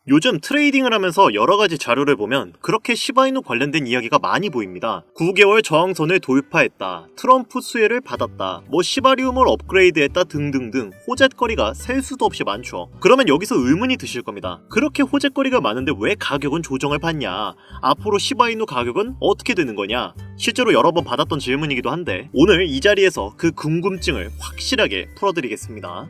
요즘 트레이딩을 하면서 여러가지 자료를 보면 그렇게 시바이누 관련된 이야기가 많이 보입니다. 9개월 저항선을 돌파했다, 트럼프 수혜를 받았다, 시바리움을 업그레이드했다 등등등 호재거리가 셀 수도 없이 많죠. 그러면 여기서 의문이 드실 겁니다. 그렇게 호재거리가 많은데 왜 가격은 조정을 받냐? 앞으로 시바이누 가격은 어떻게 되는 거냐? 실제로 여러 번 받았던 질문이기도 한데 오늘 이 자리에서 그 궁금증을 확실하게 풀어드리겠습니다.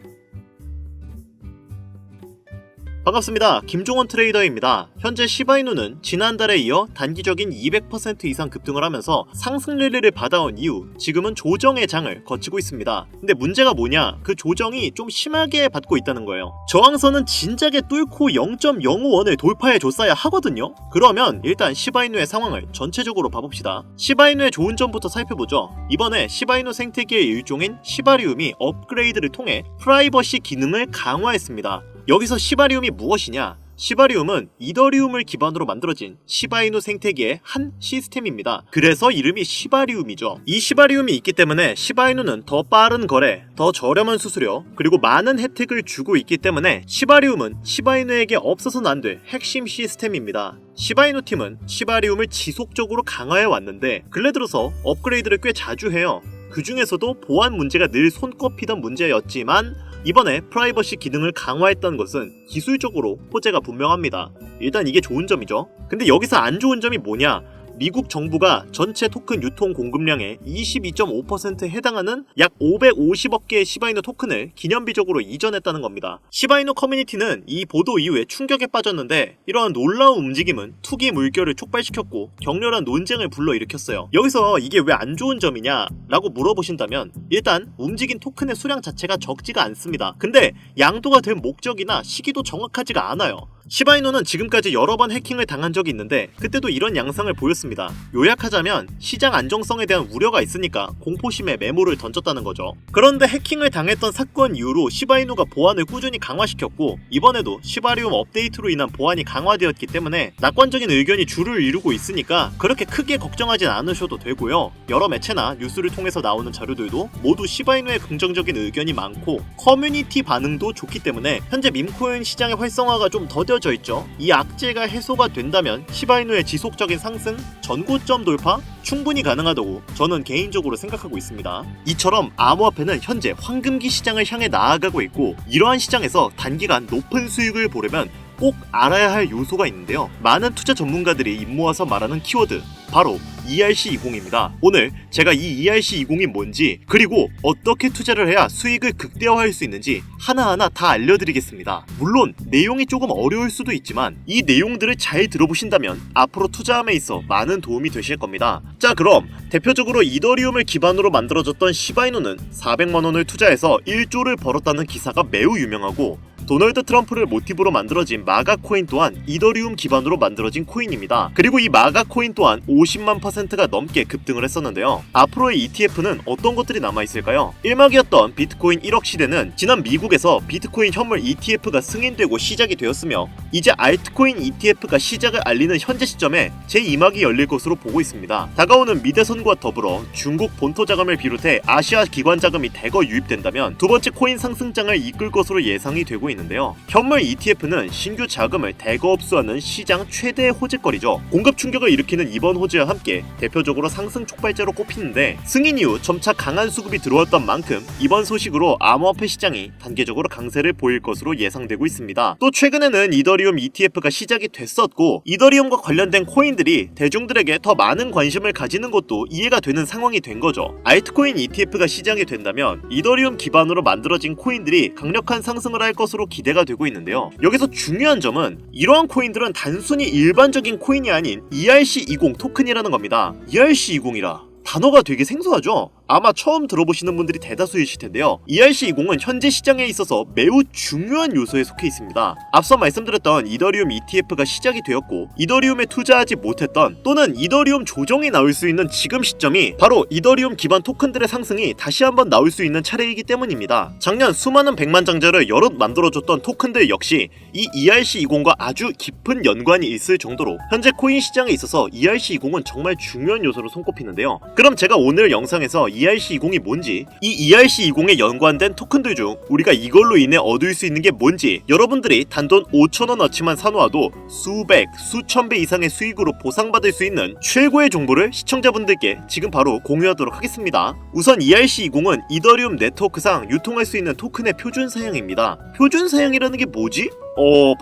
반갑습니다. 김종원 트레이더입니다. 현재 시바이누는 지난달에 이어 단기적인 200% 이상 급등을 하면서 상승 랠리를 받아온 이후 지금은 조정의 장을 거치고 있습니다. 근데 문제가 뭐냐? 그 조정이 좀 심하게 받고 있다는 거예요. 저항선은 진작에 뚫고 0.05원을 돌파해 줬어야 하거든요. 그러면 일단 시바이누의 상황을 전체적으로 봐봅시다. 시바이누의 좋은 점부터 살펴보죠. 이번에 시바이누 생태계의 일종인 시바리움이 업그레이드를 통해 프라이버시 기능을 강화했습니다. 여기서 시바리움이 무엇이냐? 시바리움은 이더리움을 기반으로 만들어진 시바이누 생태계의 한 시스템입니다. 그래서 이름이 시바리움이죠. 이 시바리움이 있기 때문에 시바이누는 더 빠른 거래, 더 저렴한 수수료, 그리고 많은 혜택을 주고 있기 때문에 시바리움은 시바이누에게 없어서는 안 될 핵심 시스템입니다. 시바이누 팀은 시바리움을 지속적으로 강화해 왔는데 근래 들어서 업그레이드를 꽤 자주 해요. 그 중에서도 보안 문제가 늘 손꼽히던 문제였지만 이번에 프라이버시 기능을 강화했던 것은 기술적으로 호재가 분명합니다. 일단 이게 좋은 점이죠. 근데 여기서 안 좋은 점이 뭐냐? 미국 정부가 전체 토큰 유통 공급량의 22.5%에 해당하는 약 550억 개의 시바이누 토큰을 기념비적으로 이전했다는 겁니다. 시바이누 커뮤니티는 이 보도 이후에 충격에 빠졌는데 이러한 놀라운 움직임은 투기 물결을 촉발시켰고 격렬한 논쟁을 불러일으켰어요. 여기서 이게 왜 안 좋은 점이냐 라고 물어보신다면 일단 움직인 토큰의 수량 자체가 적지가 않습니다. 근데 양도가 된 목적이나 시기도 정확하지가 않아요. 시바이누는 지금까지 여러 번 해킹을 당한 적이 있는데 그때도 이런 양상을 보였습니다. 요약하자면 시장 안정성에 대한 우려가 있으니까 공포심에 매물을 던졌다는 거죠. 그런데 해킹을 당했던 사건 이후로 시바이누가 보안을 꾸준히 강화시켰고 이번에도 시바리움 업데이트로 인한 보안이 강화되었기 때문에 낙관적인 의견이 주를 이루고 있으니까 그렇게 크게 걱정하진 않으셔도 되고요. 여러 매체나 뉴스를 통해서 나오는 자료들도 모두 시바이누의 긍정적인 의견이 많고 커뮤니티 반응도 좋기 때문에 현재 밈코인 시장의 활성화가 좀 더뎌져 있죠. 이 악재가 해소가 된다면 시바이누의 지속적인 상승, 전고점 돌파 충분히 가능하다고 저는 개인적으로 생각하고 있습니다. 이처럼 암호화폐는 현재 황금기 시장을 향해 나아가고 있고 이러한 시장에서 단기간 높은 수익을 보려면 꼭 알아야 할 요소가 있는데요. 많은 투자 전문가들이 입모아서 말하는 키워드 바로 ERC20입니다. 오늘 제가 이 ERC20이 뭔지 그리고 어떻게 투자를 해야 수익을 극대화할 수 있는지 하나하나 다 알려드리겠습니다. 물론 내용이 조금 어려울 수도 있지만 이 내용들을 잘 들어보신다면 앞으로 투자함에 있어 많은 도움이 되실 겁니다. 자, 그럼 대표적으로 이더리움을 기반으로 만들어졌던 시바이누는 400만원을 투자해서 1조를 벌었다는 기사가 매우 유명하고 도널드 트럼프를 모티브로 만들어진 마가 코인 또한 이더리움 기반으로 만들어진 코인입니다. 그리고 이 마가 코인 또한 50만 %가 넘게 급등을 했었는데요. 앞으로의 ETF는 어떤 것들이 남아있을까요? 일막이었던 비트코인 1억 시대는 지난 미국에서 비트코인 현물 ETF가 승인되고 시작이 되었으며 이제 알트코인 ETF가 시작을 알리는 현재 시점에 제2막이 열릴 것으로 보고 있습니다. 다가오는 미대선과 더불어 중국 본토 자금을 비롯해 아시아 기관 자금이 대거 유입된다면 두 번째 코인 상승장을 이끌 것으로 예상이 되고 있는데요. 현물 ETF는 신규 자금을 대거 흡수하는 시장 최대의 호재거리죠. 공급 충격을 일으키는 이번 호재와 함께 대표적으로 상승 촉발제로 꼽히는데 승인 이후 점차 강한 수급이 들어왔던 만큼 이번 소식으로 암호화폐 시장이 단계적으로 강세를 보일 것으로 예상되고 있습니다. 또 최근에는 이더리움 ETF가 시작이 됐었고 이더리움과 관련된 코인들이 대중들에게 더 많은 관심을 가지는 것도 이해가 되는 상황이 된 거죠. 알트코인 ETF가 시작이 된다면 이더리움 기반으로 만들어진 코인들이 강력한 상승을 할 것으로 기대가 되고 있는데요. 여기서 중요한 점은 이러한 코인들은 단순히 일반적인 코인이 아닌 ERC20 토큰이라는 겁니다. ERC20이라 단어가 되게 생소하죠? 아마 처음 들어보시는 분들이 대다수이실 텐데요. ERC20은 현재 시장에 있어서 매우 중요한 요소에 속해 있습니다. 앞서 말씀드렸던 이더리움 ETF가 시작이 되었고 이더리움에 투자하지 못했던 또는 이더리움 조정이 나올 수 있는 지금 시점이 바로 이더리움 기반 토큰들의 상승이 다시 한번 나올 수 있는 차례이기 때문입니다. 작년 수많은 백만장자를 여럿 만들어줬던 토큰들 역시 이 ERC20과 아주 깊은 연관이 있을 정도로 현재 코인 시장에 있어서 ERC20은 정말 중요한 요소로 손꼽히는데요. 그럼 제가 오늘 영상에서 ERC20이 뭔지, 이 ERC20에 연관된 토큰들 중 우리가 이걸로 인해 얻을 수 있는 게 뭔지, 여러분들이 단돈 5,000원어치만 사놓아도 수백, 수천 배 이상의 수익으로 보상받을 수 있는 최고의 정보를 시청자분들께 지금 바로 공유하도록 하겠습니다. 우선 ERC20은 이더리움 네트워크상 유통할 수 있는 토큰의 표준 사양입니다. 표준 사양이라는 게 뭐지?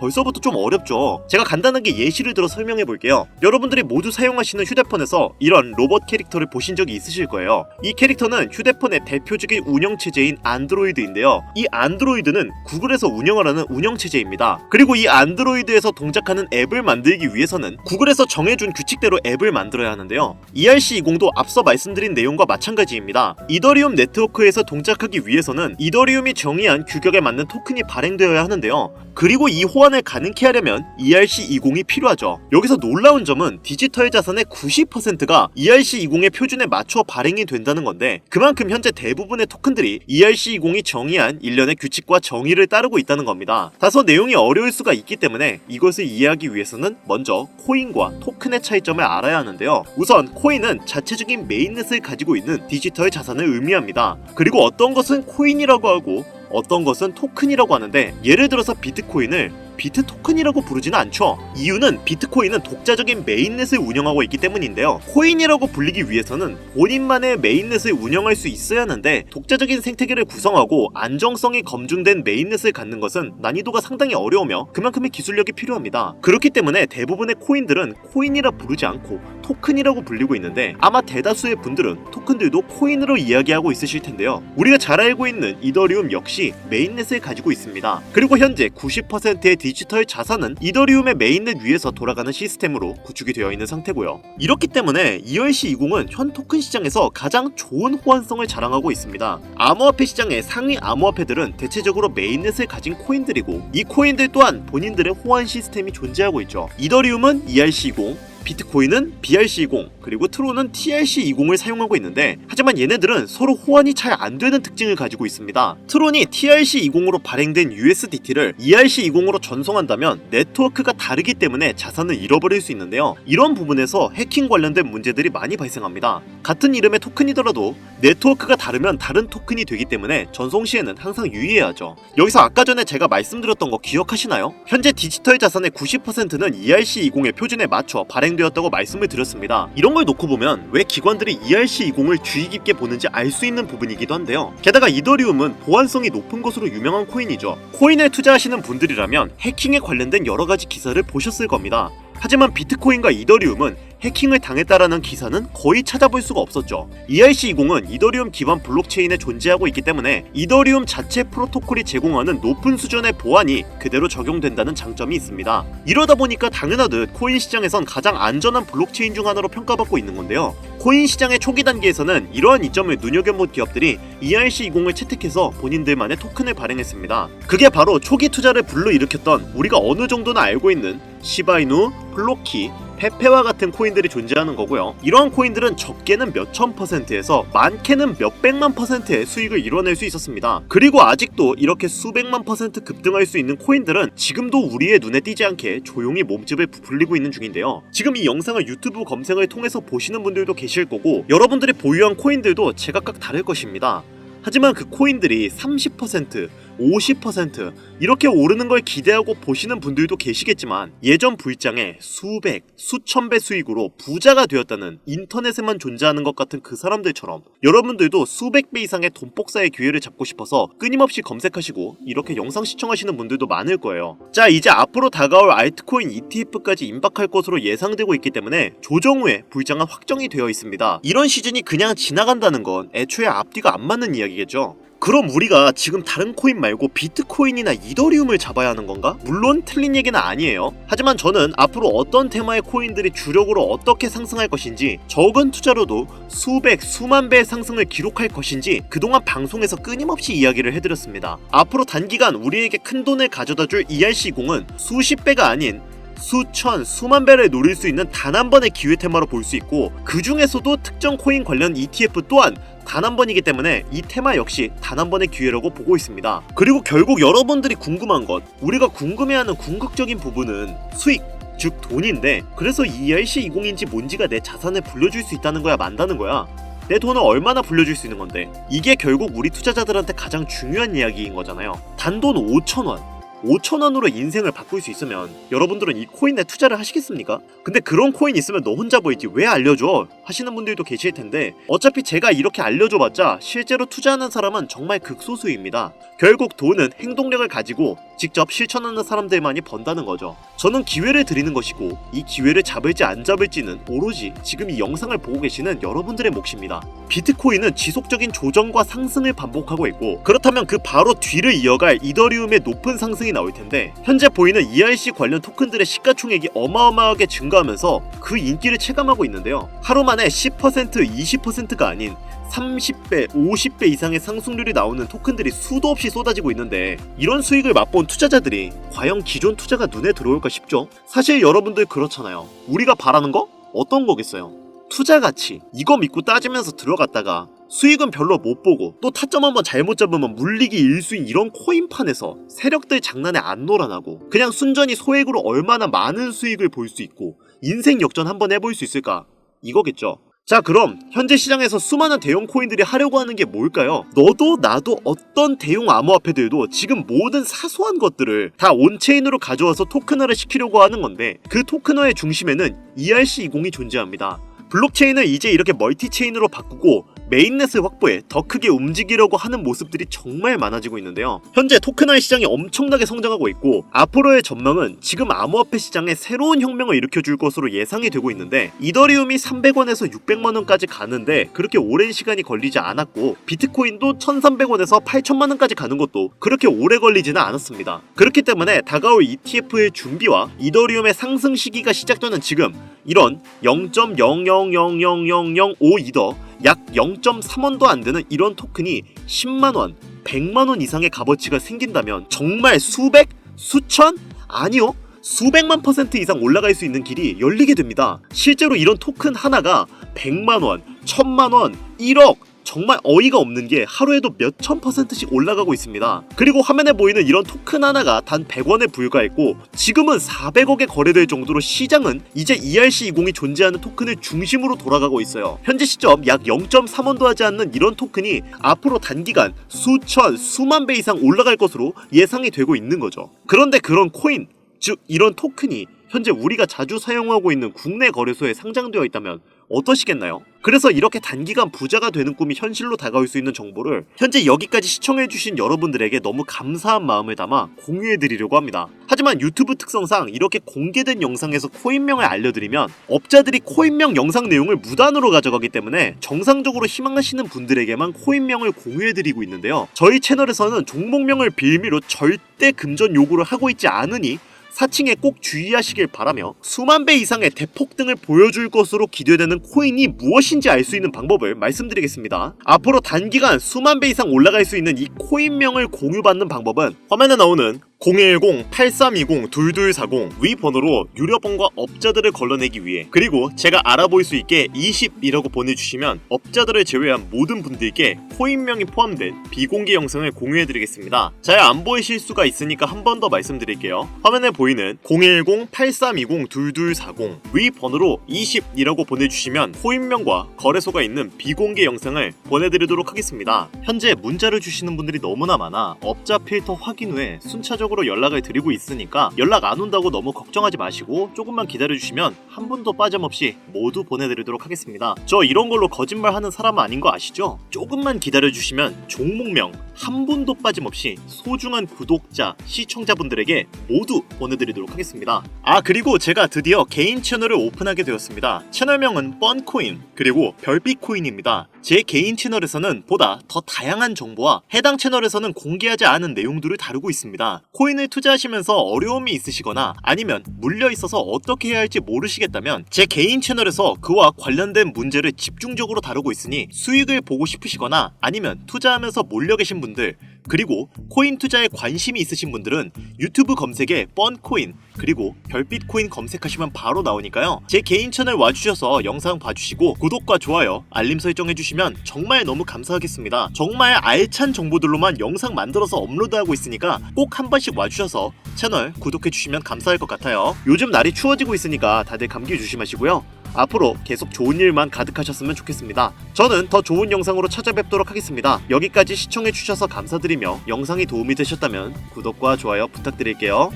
벌써부터 좀 어렵죠. 제가 간단하게 예시를 들어 설명해 볼게요. 여러분들이 모두 사용하시는 휴대폰에서 이런 로봇 캐릭터를 보신 적이 있으실 거예요. 이 캐릭터는 휴대폰의 대표적인 운영체제인 안드로이드인데요. 이 안드로이드는 구글에서 운영을 하는 운영체제입니다. 그리고 이 안드로이드에서 동작하는 앱을 만들기 위해서는 구글에서 정해준 규칙대로 앱을 만들어야 하는데요. ERC20도 앞서 말씀드린 내용과 마찬가지입니다. 이더리움 네트워크에서 동작하기 위해서는 이더리움이 정의한 규격에 맞는 토큰이 발행되어야 하는데요. 그리고 이 호환을 가능케 하려면 ERC20이 필요하죠. 여기서 놀라운 점은 디지털 자산의 90%가 ERC20의 표준에 맞춰 발행이 된다는 건데, 그만큼 현재 대부분의 토큰들이 ERC20이 정의한 일련의 규칙과 정의를 따르고 있다는 겁니다. 다소 내용이 어려울 수가 있기 때문에 이것을 이해하기 위해서는 먼저 코인과 토큰의 차이점을 알아야 하는데요. 우선 코인은 자체적인 메인넷을 가지고 있는 디지털 자산을 의미합니다. 그리고 어떤 것은 코인이라고 하고 어떤 것은 토큰이라고 하는데, 예를 들어서 비트코인을 비트 토큰이라고 부르지는 않죠. 이유는 비트코인은 독자적인 메인넷을 운영하고 있기 때문인데요. 코인이라고 불리기 위해서는 본인만의 메인넷을 운영할 수 있어야 하는데, 독자적인 생태계를 구성하고 안정성이 검증된 메인넷을 갖는 것은 난이도가 상당히 어려우며 그만큼의 기술력이 필요합니다. 그렇기 때문에 대부분의 코인들은 코인이라 부르지 않고 토큰이라고 불리고 있는데, 아마 대다수의 분들은 토큰들도 코인으로 이야기하고 있으실 텐데요. 우리가 잘 알고 있는 이더리움 역시 메인넷을 가지고 있습니다. 그리고 현재 90%의 디지털 자산은 이더리움의 메인넷 위에서 돌아가는 시스템으로 구축이 되어 있는 상태고요. 이렇기 때문에 ERC20은 현 토큰 시장에서 가장 좋은 호환성을 자랑하고 있습니다. 암호화폐 시장의 상위 암호화폐들은 대체적으로 메인넷을 가진 코인들이고, 이 코인들 또한 본인들의 호환 시스템이 존재하고 있죠. 이더리움은 ERC20, 비트코인은 BRC20, 그리고 트론은 TRC20을 사용하고 있는데, 하지만 얘네들은 서로 호환이 잘 안되는 특징을 가지고 있습니다. 트론이 TRC20으로 발행된 USDT를 ERC20으로 전송한다면 네트워크가 다르기 때문에 자산을 잃어버릴 수 있는데요. 이런 부분에서 해킹 관련된 문제들이 많이 발생합니다. 같은 이름의 토큰이더라도 네트워크가 다르면 다른 토큰이 되기 때문에 전송 시에는 항상 유의해야 하죠. 여기서 아까 전에 제가 말씀드렸던 거 기억하시나요? 현재 디지털 자산의 90%는 ERC20의 표준에 맞춰 발행되었다고 말씀을 드렸습니다. 이런 걸 놓고 보면 왜 기관들이 ERC20을 주의 깊게 보는지 알 수 있는 부분이기도 한데요. 게다가 이더리움은 보안성이 높은 것으로 유명한 코인이죠. 코인에 투자하시는 분들이라면 해킹에 관련된 여러 가지 기사를 보셨을 겁니다. 하지만 비트코인과 이더리움은 해킹을 당했다라는 기사는 거의 찾아볼 수가 없었죠. ERC20은 이더리움 기반 블록체인에 존재하고 있기 때문에 이더리움 자체 프로토콜이 제공하는 높은 수준의 보안이 그대로 적용된다는 장점이 있습니다. 이러다 보니까 당연하듯 코인 시장에선 가장 안전한 블록체인 중 하나로 평가받고 있는 건데요. 코인 시장의 초기 단계에서는 이러한 이점을 눈여겨본 기업들이 ERC20을 채택해서 본인들만의 토큰을 발행했습니다. 그게 바로 초기 투자를 불러일으켰던 우리가 어느 정도나 알고 있는 시바이누, 플로키, 페페와 같은 코인들이 존재하는 거고요. 이러한 코인들은 적게는 몇천 %에서 많게는 몇백만 %의 수익을 이뤄낼 수 있었습니다. 그리고 아직도 이렇게 수백만 % 급등할 수 있는 코인들은 지금도 우리의 눈에 띄지 않게 조용히 몸집을 부풀리고 있는 중인데요. 지금 이 영상을 유튜브 검색을 통해서 보시는 분들도 계실 거고, 여러분들이 보유한 코인들도 제각각 다를 것입니다. 하지만 그 코인들이 30%, 50% 이렇게 오르는 걸 기대하고 보시는 분들도 계시겠지만, 예전 불장에 수백, 수천 배 수익으로 부자가 되었다는 인터넷에만 존재하는 것 같은 그 사람들처럼 여러분들도 수백 배 이상의 돈 복사의 기회를 잡고 싶어서 끊임없이 검색하시고 이렇게 영상 시청하시는 분들도 많을 거예요. 자, 이제 앞으로 다가올 알트코인 ETF까지 임박할 것으로 예상되고 있기 때문에 조정 후에 불장은 확정이 되어 있습니다. 이런 시즌이 그냥 지나간다는 건 애초에 앞뒤가 안 맞는 이야기겠죠. 그럼 우리가 지금 다른 코인 말고 비트코인이나 이더리움을 잡아야 하는 건가? 물론 틀린 얘기는 아니에요. 하지만 저는 앞으로 어떤 테마의 코인들이 주력으로 어떻게 상승할 것인지, 적은 투자로도 수백, 수만 배의 상승을 기록할 것인지 그동안 방송에서 끊임없이 이야기를 해드렸습니다. 앞으로 단기간 우리에게 큰 돈을 가져다줄 ERC20은 수십 배가 아닌 수천, 수만 배를 노릴 수 있는 단 한 번의 기회 테마로 볼 수 있고, 그 중에서도 특정 코인 관련 ETF 또한 단 한 번이기 때문에 이 테마 역시 단 한 번의 기회라고 보고 있습니다. 그리고 결국 여러분들이 궁금한 것, 우리가 궁금해하는 궁극적인 부분은 수익, 즉 돈인데, 그래서 ERC20인지 뭔지가 내 자산을 불려줄 수 있다는 거야, 만다는 거야? 내 돈을 얼마나 불려줄 수 있는 건데. 이게 결국 우리 투자자들한테 가장 중요한 이야기인 거잖아요. 단돈 5,000원 5,000원으로 인생을 바꿀 수 있으면 여러분들은 이 코인에 투자를 하시겠습니까? 근데 그런 코인 있으면 너 혼자 보이지 왜 알려줘? 하시는 분들도 계실 텐데 어차피 제가 이렇게 알려줘봤자 실제로 투자하는 사람은 정말 극소수입니다. 결국 돈은 행동력을 가지고 직접 실천하는 사람들만이 번다는 거죠. 저는 기회를 드리는 것이고 이 기회를 잡을지 안 잡을지는 오로지 지금 이 영상을 보고 계시는 여러분들의 몫입니다. 비트코인은 지속적인 조정과 상승을 반복하고 있고 그렇다면 그 바로 뒤를 이어갈 이더리움의 높은 상승이 나올 텐데 현재 보이는 ERC 관련 토큰들의 시가총액이 어마어마하게 증가하면서 그 인기를 체감하고 있는데요. 하루 만에 10%, 20%가 아닌 30배, 50배 이상의 상승률이 나오는 토큰들이 수도 없이 쏟아지고 있는데 이런 수익을 맛본 투자자들이 과연 기존 투자가 눈에 들어올까 싶죠? 사실 여러분들 그렇잖아요. 우리가 바라는 거? 어떤 거겠어요? 투자 가치, 이거 믿고 따지면서 들어갔다가 수익은 별로 못 보고 또 타점 한번 잘못 잡으면 물리기 일수인 이런 코인판에서 세력들 장난에 안 놀아나고 그냥 순전히 소액으로 얼마나 많은 수익을 볼 수 있고 인생 역전 한번 해볼 수 있을까? 이거겠죠. 자, 그럼 현재 시장에서 수많은 대형 코인들이 하려고 하는 게 뭘까요? 너도 나도 어떤 대형 암호화폐들도 지금 모든 사소한 것들을 다 온체인으로 가져와서 토큰화를 시키려고 하는 건데 그 토큰화의 중심에는 ERC20이 존재합니다. 블록체인을 이제 이렇게 멀티체인으로 바꾸고 메인넷을 확보해 더 크게 움직이려고 하는 모습들이 정말 많아지고 있는데요. 현재 토큰화의 시장이 엄청나게 성장하고 있고 앞으로의 전망은 지금 암호화폐 시장에 새로운 혁명을 일으켜줄 것으로 예상이 되고 있는데 이더리움이 300원에서 600만원까지 가는데 그렇게 오랜 시간이 걸리지 않았고 비트코인도 1300원에서 8000만원까지 가는 것도 그렇게 오래 걸리지는 않았습니다. 그렇기 때문에 다가올 ETF의 준비와 이더리움의 상승 시기가 시작되는 지금 이런 0.0000005 이더 약 0.3원도 안 되는 이런 토큰이 10만원, 100만원 이상의 값어치가 생긴다면 정말 수백, 수천? 아니요. 수백만 % 이상 올라갈 수 있는 길이 열리게 됩니다. 실제로 이런 토큰 하나가 100만원, 1000만원, 1억 정말 어이가 없는 게 하루에도 몇천 %씩 올라가고 있습니다. 그리고 화면에 보이는 이런 토큰 하나가 단 100원에 불과했고 지금은 400억에 거래될 정도로 시장은 이제 ERC20이 존재하는 토큰을 중심으로 돌아가고 있어요. 현재 시점 약 0.3원도 하지 않는 이런 토큰이 앞으로 단기간 수천, 수만 배 이상 올라갈 것으로 예상이 되고 있는 거죠. 그런데 그런 코인, 즉 이런 토큰이 현재 우리가 자주 사용하고 있는 국내 거래소에 상장되어 있다면 어떠시겠나요? 그래서 이렇게 단기간 부자가 되는 꿈이 현실로 다가올 수 있는 정보를 현재 여기까지 시청해주신 여러분들에게 너무 감사한 마음을 담아 공유해드리려고 합니다. 하지만 유튜브 특성상 이렇게 공개된 영상에서 코인명을 알려드리면 업자들이 코인명 영상 내용을 무단으로 가져가기 때문에 정상적으로 희망하시는 분들에게만 코인명을 공유해드리고 있는데요. 저희 채널에서는 종목명을 빌미로 절대 금전 요구를 하고 있지 않으니 사칭에 꼭 주의하시길 바라며 수만 배 이상의 대폭등을 보여줄 것으로 기대되는 코인이 무엇인지 알 수 있는 방법을 말씀드리겠습니다. 앞으로 단기간 수만 배 이상 올라갈 수 있는 이 코인명을 공유받는 방법은 화면에 나오는 010-8320-2240 위 번호로 유료번과 업자들을 걸러내기 위해 그리고 제가 알아볼 수 있게 20이라고 보내주시면 업자들을 제외한 모든 분들께 코인명이 포함된 비공개 영상을 공유해드리겠습니다. 잘 안 보이실 수가 있으니까 한 번 더 말씀드릴게요. 화면에 보이는 010-8320-2240 위 번호로 20이라고 보내주시면 코인명과 거래소가 있는 비공개 영상을 보내드리도록 하겠습니다. 현재 문자를 주시는 분들이 너무나 많아 업자 필터 확인 후에 순차적으로 연락을 드리고 있으니까 연락 안 온다고 너무 걱정하지 마시고 조금만 기다려주시면 한 분도 빠짐없이 모두 보내드리도록 하겠습니다. 저 이런 걸로 거짓말하는 사람은 아닌 거 아시죠? 조금만 기다려주시면 종목명 한 분도 빠짐없이 소중한 구독자, 시청자분들에게 모두 보내드리도록 하겠습니다. 아, 그리고 제가 드디어 개인 채널을 오픈하게 되었습니다. 채널명은 뻔코인 그리고 별빛코인입니다. 제 개인 채널에서는 보다 더 다양한 정보와 해당 채널에서는 공개하지 않은 내용들을 다루고 있습니다. 코인을 투자하시면서 어려움이 있으시거나 아니면 물려있어서 어떻게 해야 할지 모르시겠다면 제 개인 채널에서 그와 관련된 문제를 집중적으로 다루고 있으니 수익을 보고 싶으시거나 아니면 투자하면서 몰려 계신 분들 그리고 코인 투자에 관심이 있으신 분들은 유튜브 검색에 뻔코인 그리고 별빛코인 검색하시면 바로 나오니까요. 제 개인 채널 와주셔서 영상 봐주시고 구독과 좋아요, 알림 설정해주시면 정말 너무 감사하겠습니다. 정말 알찬 정보들로만 영상 만들어서 업로드하고 있으니까 꼭 한 번씩 와주셔서 채널 구독해주시면 감사할 것 같아요. 요즘 날이 추워지고 있으니까 다들 감기 조심하시고요. 앞으로 계속 좋은 일만 가득하셨으면 좋겠습니다. 저는 더 좋은 영상으로 찾아뵙도록 하겠습니다. 여기까지 시청해주셔서 감사드리며 영상이 도움이 되셨다면 구독과 좋아요 부탁드릴게요.